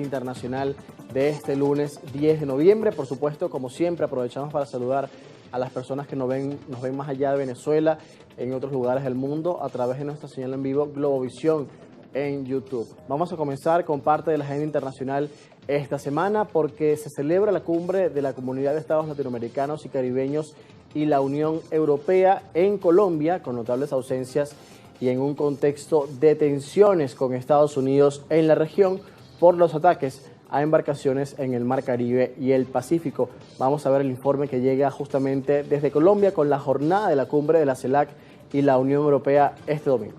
internacional de este lunes 10 de noviembre. Por supuesto, como siempre, aprovechamos para saludar a las personas que nos ven más allá de Venezuela, en otros lugares del mundo, a través de nuestra señal en vivo Globovisión en YouTube. Vamos a comenzar con parte de la agenda internacional esta semana porque se celebra la cumbre de la Comunidad de Estados Latinoamericanos y Caribeños y la Unión Europea en Colombia, con notables ausencias y en un contexto de tensiones con Estados Unidos en la región por los ataques a embarcaciones en el Mar Caribe y el Pacífico. Vamos a ver el informe que llega justamente desde Colombia con la jornada de la cumbre de la CELAC y la Unión Europea este domingo.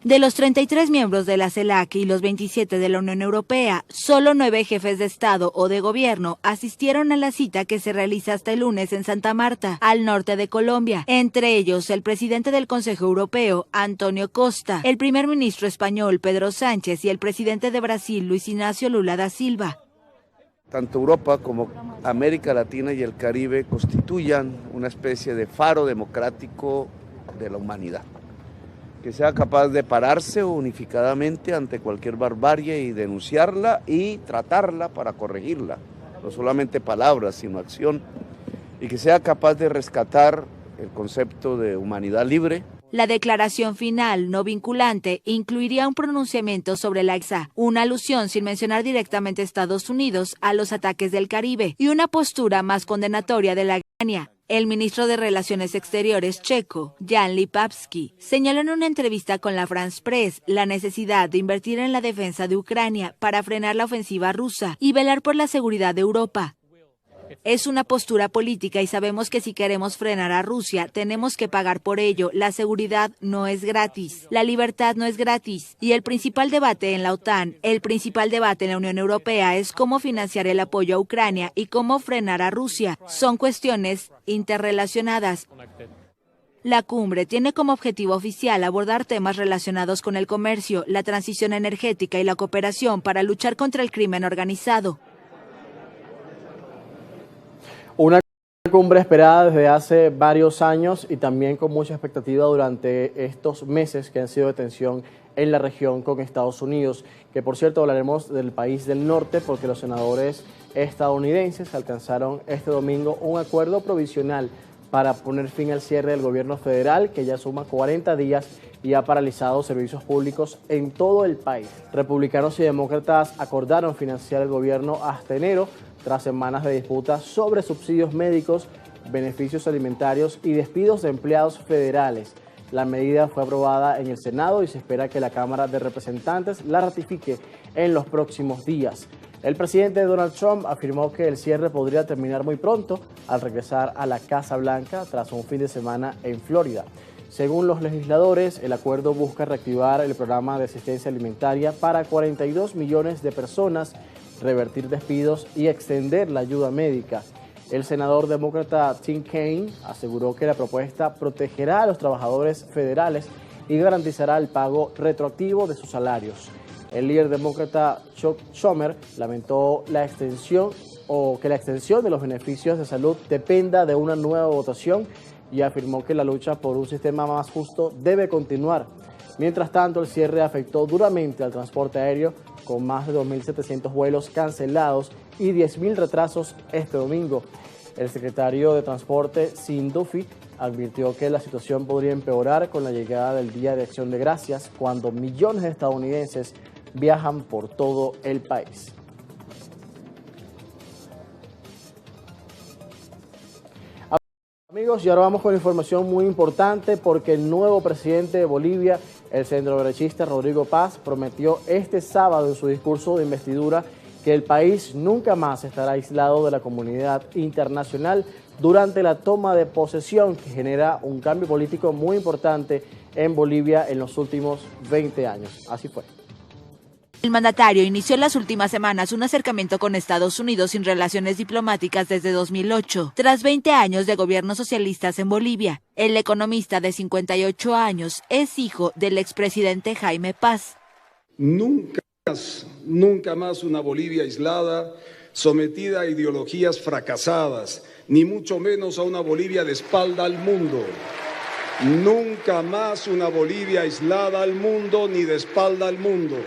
De los 33 miembros de la CELAC y los 27 de la Unión Europea, solo 9 jefes de Estado o de Gobierno asistieron a la cita que se realiza hasta el lunes en Santa Marta, al norte de Colombia. Entre ellos, el presidente del Consejo Europeo, Antonio Costa, el primer ministro español, Pedro Sánchez, y el presidente de Brasil, Luis Ignacio Lula da Silva. Tanto Europa como América Latina y el Caribe constituyan una especie de faro democrático de la humanidad, que sea capaz de pararse unificadamente ante cualquier barbarie y denunciarla y tratarla para corregirla, no solamente palabras sino acción, y que sea capaz de rescatar el concepto de humanidad libre. La declaración final, no vinculante, incluiría un pronunciamiento sobre la EXA, una alusión sin mencionar directamente a Estados Unidos a los ataques del Caribe y una postura más condenatoria de la Ucrania. El ministro de Relaciones Exteriores checo, Jan Lipavsky, señaló en una entrevista con la France Press la necesidad de invertir en la defensa de Ucrania para frenar la ofensiva rusa y velar por la seguridad de Europa. Es una postura política y sabemos que si queremos frenar a Rusia, tenemos que pagar por ello. La seguridad no es gratis, la libertad no es gratis. Y el principal debate en la OTAN, el principal debate en la Unión Europea es cómo financiar el apoyo a Ucrania y cómo frenar a Rusia. Son cuestiones interrelacionadas. La cumbre tiene como objetivo oficial abordar temas relacionados con el comercio, la transición energética y la cooperación para luchar contra el crimen organizado. Una cumbre esperada desde hace varios años y también con mucha expectativa durante estos meses que han sido de tensión en la región con Estados Unidos, que por cierto hablaremos del país del norte porque los senadores estadounidenses alcanzaron este domingo un acuerdo provisional para poner fin al cierre del gobierno federal, que ya suma 40 días y ha paralizado servicios públicos en todo el país. Republicanos y demócratas acordaron financiar el gobierno hasta enero, tras semanas de disputas sobre subsidios médicos, beneficios alimentarios y despidos de empleados federales. La medida fue aprobada en el Senado y se espera que la Cámara de Representantes la ratifique en los próximos días. El presidente Donald Trump afirmó que el cierre podría terminar muy pronto al regresar a la Casa Blanca tras un fin de semana en Florida. Según los legisladores, el acuerdo busca reactivar el programa de asistencia alimentaria para 42 millones de personas, revertir despidos y extender la ayuda médica. El senador demócrata Tim Kaine aseguró que la propuesta protegerá a los trabajadores federales y garantizará el pago retroactivo de sus salarios. El líder demócrata Chuck Schumer lamentó la extensión de los beneficios de salud dependa de una nueva votación y afirmó que la lucha por un sistema más justo debe continuar. Mientras tanto, el cierre afectó duramente al transporte aéreo, con más de 2.700 vuelos cancelados y 10.000 retrasos este domingo. El secretario de Transporte, Sean Duffy, advirtió que la situación podría empeorar con la llegada del Día de Acción de Gracias, cuando millones de estadounidenses viajan por todo el país. Amigos, y ahora vamos con información muy importante porque el nuevo presidente de Bolivia, el centroderechista Rodrigo Paz, prometió este sábado en su discurso de investidura que el país nunca más estará aislado de la comunidad internacional durante la toma de posesión que genera un cambio político muy importante en Bolivia en los últimos 20 años. Así fue. El mandatario inició en las últimas semanas un acercamiento con Estados Unidos sin relaciones diplomáticas desde 2008, tras 20 años de gobiernos socialistas en Bolivia. El economista de 58 años es hijo del expresidente Jaime Paz. Nunca más una Bolivia aislada, sometida a ideologías fracasadas, ni mucho menos a una Bolivia de espalda al mundo. Nunca más una Bolivia aislada al mundo ni de espalda al mundo.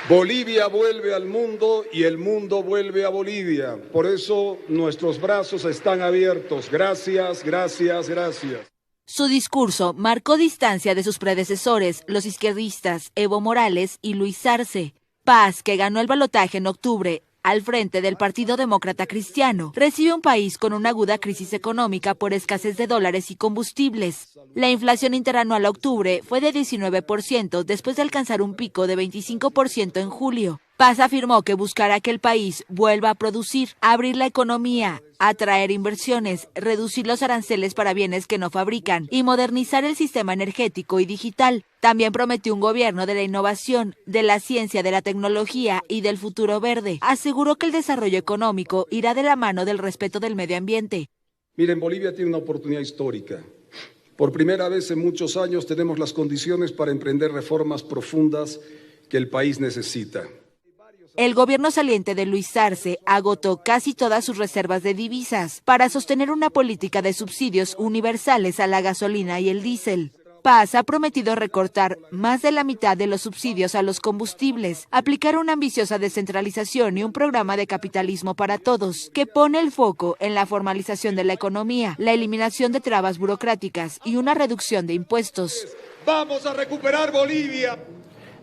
Bolivia vuelve al mundo y el mundo vuelve a Bolivia. Por eso nuestros brazos están abiertos. Gracias, gracias, gracias. Su discurso marcó distancia de sus predecesores, los izquierdistas Evo Morales y Luis Arce. Paz, que ganó el balotaje en octubre al frente del Partido Demócrata Cristiano, recibe un país con una aguda crisis económica por escasez de dólares y combustibles. La inflación interanual a octubre fue de 19% después de alcanzar un pico de 25% en julio. Paz afirmó que buscará que el país vuelva a producir, abrir la economía, atraer inversiones, reducir los aranceles para bienes que no fabrican y modernizar el sistema energético y digital. También prometió un gobierno de la innovación, de la ciencia, de la tecnología y del futuro verde. Aseguró que el desarrollo económico irá de la mano del respeto del medio ambiente. Miren, Bolivia tiene una oportunidad histórica. Por primera vez en muchos años tenemos las condiciones para emprender reformas profundas que el país necesita. El gobierno saliente de Luis Arce agotó casi todas sus reservas de divisas para sostener una política de subsidios universales a la gasolina y el diésel. Paz ha prometido recortar más de la mitad de los subsidios a los combustibles, aplicar una ambiciosa descentralización y un programa de capitalismo para todos, que pone el foco en la formalización de la economía, la eliminación de trabas burocráticas y una reducción de impuestos. ¡Vamos a recuperar Bolivia!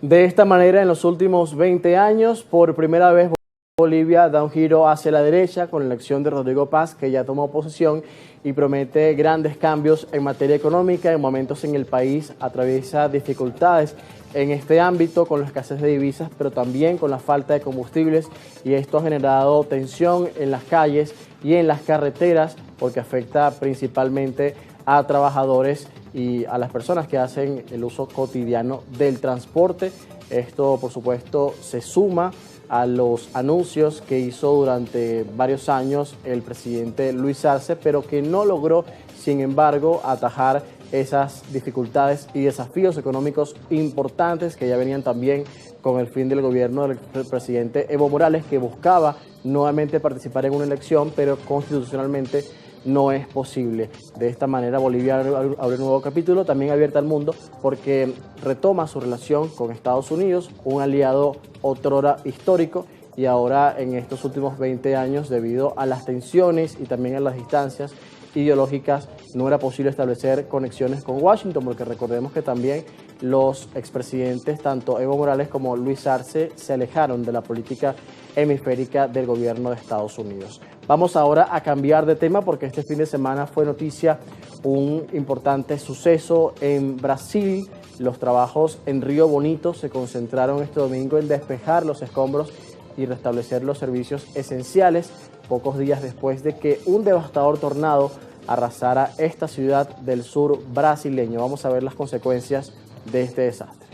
De esta manera, en los últimos 20 años, por primera vez Bolivia da un giro hacia la derecha con la elección de Rodrigo Paz, que ya tomó posesión y promete grandes cambios en materia económica en momentos en el país atraviesa dificultades en este ámbito con la escasez de divisas, pero también con la falta de combustibles, y esto ha generado tensión en las calles y en las carreteras porque afecta principalmente a trabajadores y a las personas que hacen el uso cotidiano del transporte. Esto, por supuesto, se suma a los anuncios que hizo durante varios años el presidente Luis Arce, pero que no logró, sin embargo, atajar esas dificultades y desafíos económicos importantes que ya venían también con el fin del gobierno del presidente Evo Morales, que buscaba nuevamente participar en una elección, pero constitucionalmente no es posible. De esta manera Bolivia abre un nuevo capítulo, también abierta al mundo, porque retoma su relación con Estados Unidos, un aliado otrora histórico, y ahora en estos últimos 20 años, debido a las tensiones y también a las distancias ideológicas, no era posible establecer conexiones con Washington, porque recordemos que también los expresidentes, tanto Evo Morales como Luis Arce, se alejaron de la política hemisférica del gobierno de Estados Unidos. Vamos ahora a cambiar de tema porque este fin de semana fue noticia un importante suceso en Brasil. Los trabajos en Río Bonito se concentraron este domingo en despejar los escombros y restablecer los servicios esenciales, pocos días después de que un devastador tornado arrasara esta ciudad del sur brasileño. Vamos a ver las consecuencias de este desastre.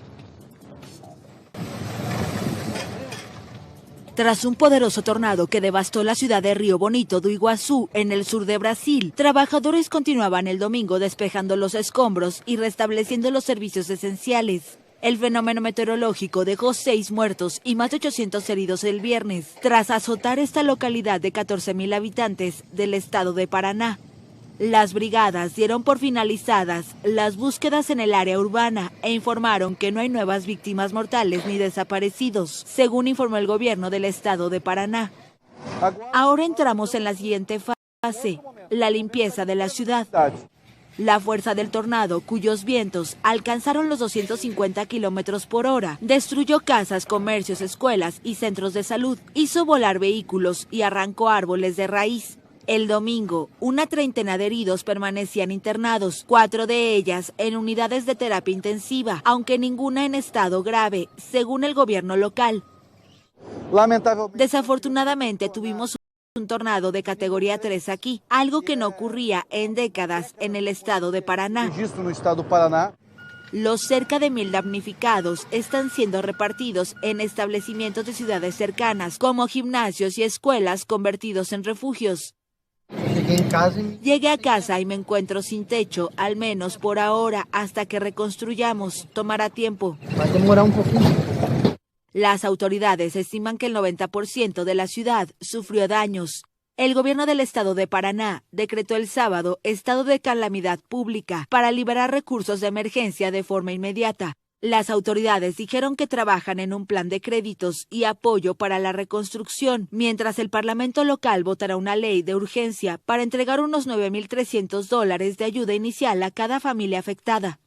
Tras un poderoso tornado que devastó la ciudad de Río Bonito do Iguazú, en el sur de Brasil, trabajadores continuaban el domingo despejando los escombros y restableciendo los servicios esenciales. El fenómeno meteorológico dejó 6 muertos y más de 800 heridos el viernes, tras azotar esta localidad de 14.000 habitantes del estado de Paraná. Las brigadas dieron por finalizadas las búsquedas en el área urbana e informaron que no hay nuevas víctimas mortales ni desaparecidos, según informó el gobierno del estado de Paraná. Ahora entramos en la siguiente fase, la limpieza de la ciudad. La fuerza del tornado, cuyos vientos alcanzaron los 250 kilómetros por hora, destruyó casas, comercios, escuelas y centros de salud, hizo volar vehículos y arrancó árboles de raíz. El domingo, una treintena de heridos permanecían internados, 4 de ellas en unidades de terapia intensiva, aunque ninguna en estado grave, según el gobierno local. Desafortunadamente tuvimos un tornado de categoría 3 aquí, algo que no ocurría en décadas en el estado de Paraná. Los cerca de 1.000 damnificados están siendo repartidos en establecimientos de ciudades cercanas, como gimnasios y escuelas convertidos en refugios. Llegué a casa y me encuentro sin techo, al menos por ahora, hasta que reconstruyamos. Tomará tiempo. Va a demorar un poquito. Las autoridades estiman que el 90% de la ciudad sufrió daños. El gobierno del estado de Paraná decretó el sábado estado de calamidad pública para liberar recursos de emergencia de forma inmediata. Las autoridades dijeron que trabajan en un plan de créditos y apoyo para la reconstrucción, mientras el Parlamento local votará una ley de urgencia para entregar unos $9.300 de ayuda inicial a cada familia afectada.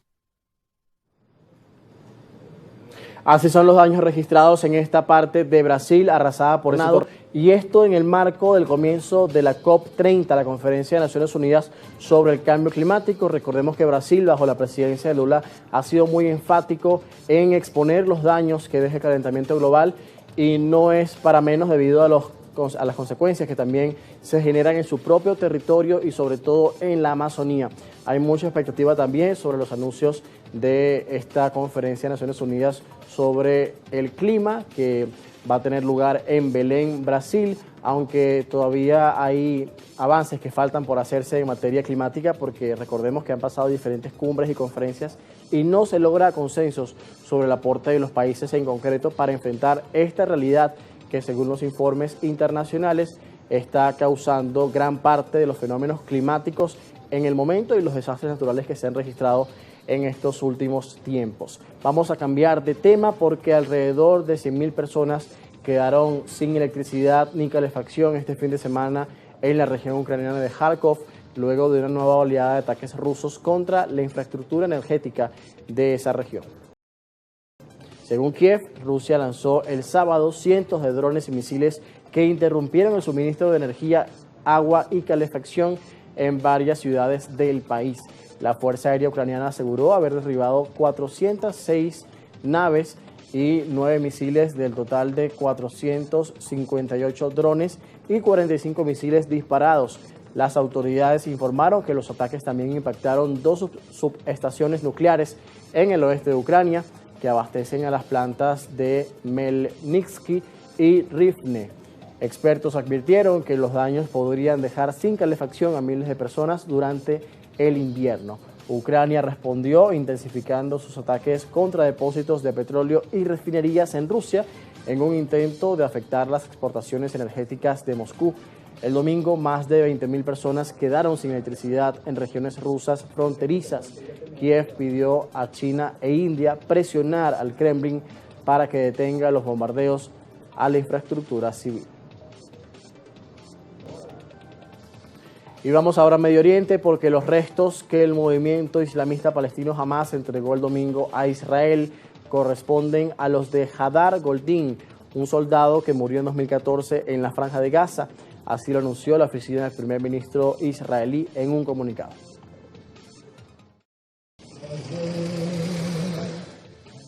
Así son los daños registrados en esta parte de Brasil, arrasada por tornado, y esto en el marco del comienzo de la COP30, la Conferencia de Naciones Unidas sobre el Cambio Climático. Recordemos que Brasil, bajo la presidencia de Lula, ha sido muy enfático en exponer los daños que deja el calentamiento global, y no es para menos debido a las consecuencias que también se generan en su propio territorio y sobre todo en la Amazonía. Hay mucha expectativa también sobre los anuncios de esta Conferencia de Naciones Unidas sobre el clima, que va a tener lugar en Belén, Brasil, aunque todavía hay avances que faltan por hacerse en materia climática, porque recordemos que han pasado diferentes cumbres y conferencias y no se logra consensos sobre el aporte de los países en concreto para enfrentar esta realidad que, según los informes internacionales, está causando gran parte de los fenómenos climáticos en el momento y los desastres naturales que se han registrado en estos últimos tiempos. Vamos a cambiar de tema porque alrededor de 100.000 personas quedaron sin electricidad ni calefacción este fin de semana en la región ucraniana de Kharkov, luego de una nueva oleada de ataques rusos contra la infraestructura energética de esa región. Según Kiev, Rusia lanzó el sábado cientos de drones y misiles que interrumpieron el suministro de energía, agua y calefacción en varias ciudades del país. La Fuerza Aérea Ucraniana aseguró haber derribado 406 naves y 9 misiles del total de 458 drones y 45 misiles disparados. Las autoridades informaron que los ataques también impactaron 2 subestaciones nucleares en el oeste de Ucrania que abastecen a las plantas de Melnitsky y Rivne. Expertos advirtieron que los daños podrían dejar sin calefacción a miles de personas durante el invierno. Ucrania respondió intensificando sus ataques contra depósitos de petróleo y refinerías en Rusia en un intento de afectar las exportaciones energéticas de Moscú. El domingo, más de 20.000 personas quedaron sin electricidad en regiones rusas fronterizas. Kiev pidió a China e India presionar al Kremlin para que detenga los bombardeos a la infraestructura civil. Y vamos ahora a Medio Oriente porque los restos que el movimiento islamista palestino Hamas entregó el domingo a Israel corresponden a los de Hadar Goldin, un soldado que murió en 2014 en la Franja de Gaza. Así lo anunció la oficina del primer ministro israelí en un comunicado.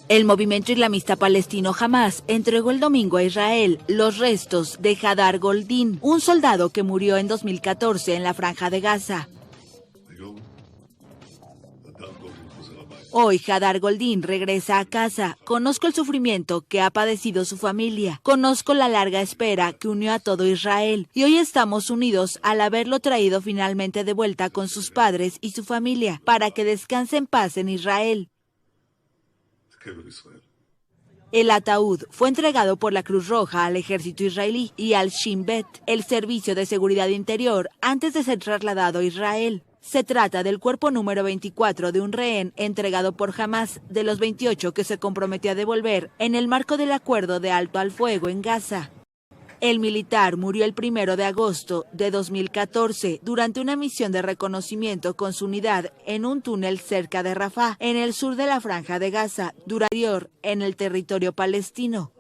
El movimiento islamista palestino Hamas entregó el domingo a Israel los restos de Hadar Goldin, un soldado que murió en 2014 en la Franja de Gaza. Hoy Hadar Goldin regresa a casa. Conozco el sufrimiento que ha padecido su familia. Conozco la larga espera que unió a todo Israel. Y hoy estamos unidos al haberlo traído finalmente de vuelta con sus padres y su familia para que descanse en paz en Israel. El ataúd fue entregado por la Cruz Roja al ejército israelí y al Shin Bet, el servicio de seguridad interior, antes de ser trasladado a Israel. Se trata del cuerpo número 24 de un rehén entregado por Hamas, de los 28 que se comprometió a devolver en el marco del acuerdo de alto al fuego en Gaza. El militar murió el 1 de agosto de 2014 durante una misión de reconocimiento con su unidad en un túnel cerca de Rafah, en el sur de la Franja de Gaza, en el territorio palestino.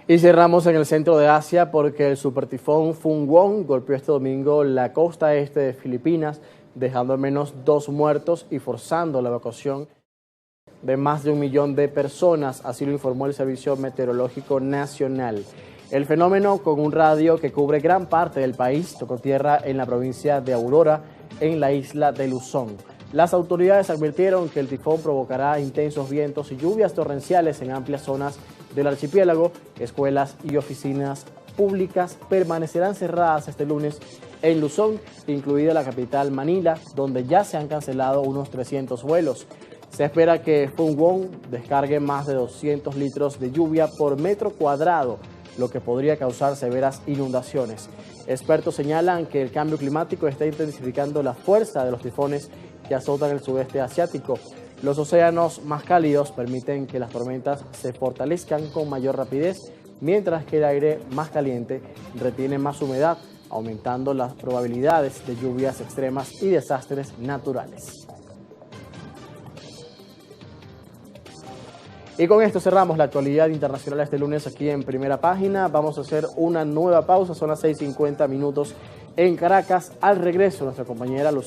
Y cerramos en el centro de Asia porque el supertifón Phung-Won golpeó este domingo la costa este de Filipinas, dejando al menos 2 muertos y forzando la evacuación de más de 1 millón de personas, así lo informó el Servicio Meteorológico Nacional. El fenómeno, con un radio que cubre gran parte del país, tocó tierra en la provincia de Aurora, en la isla de Luzón. Las autoridades advirtieron que el tifón provocará intensos vientos y lluvias torrenciales en amplias zonas del archipiélago. Escuelas y oficinas públicas permanecerán cerradas este lunes en Luzón, incluida la capital Manila, donde ya se han cancelado unos 300 vuelos. Se espera que Phung-Won descargue más de 200 litros de lluvia por metro cuadrado, lo que podría causar severas inundaciones. Expertos señalan que el cambio climático está intensificando la fuerza de los tifones que azotan el sudeste asiático. Los océanos más cálidos permiten que las tormentas se fortalezcan con mayor rapidez, mientras que el aire más caliente retiene más humedad, aumentando las probabilidades de lluvias extremas y desastres naturales. Y con esto cerramos la actualidad internacional este lunes aquí en Primera Página. Vamos a hacer una nueva pausa, son las 6:50 minutos en Caracas. Al regreso, nuestra compañera Lucía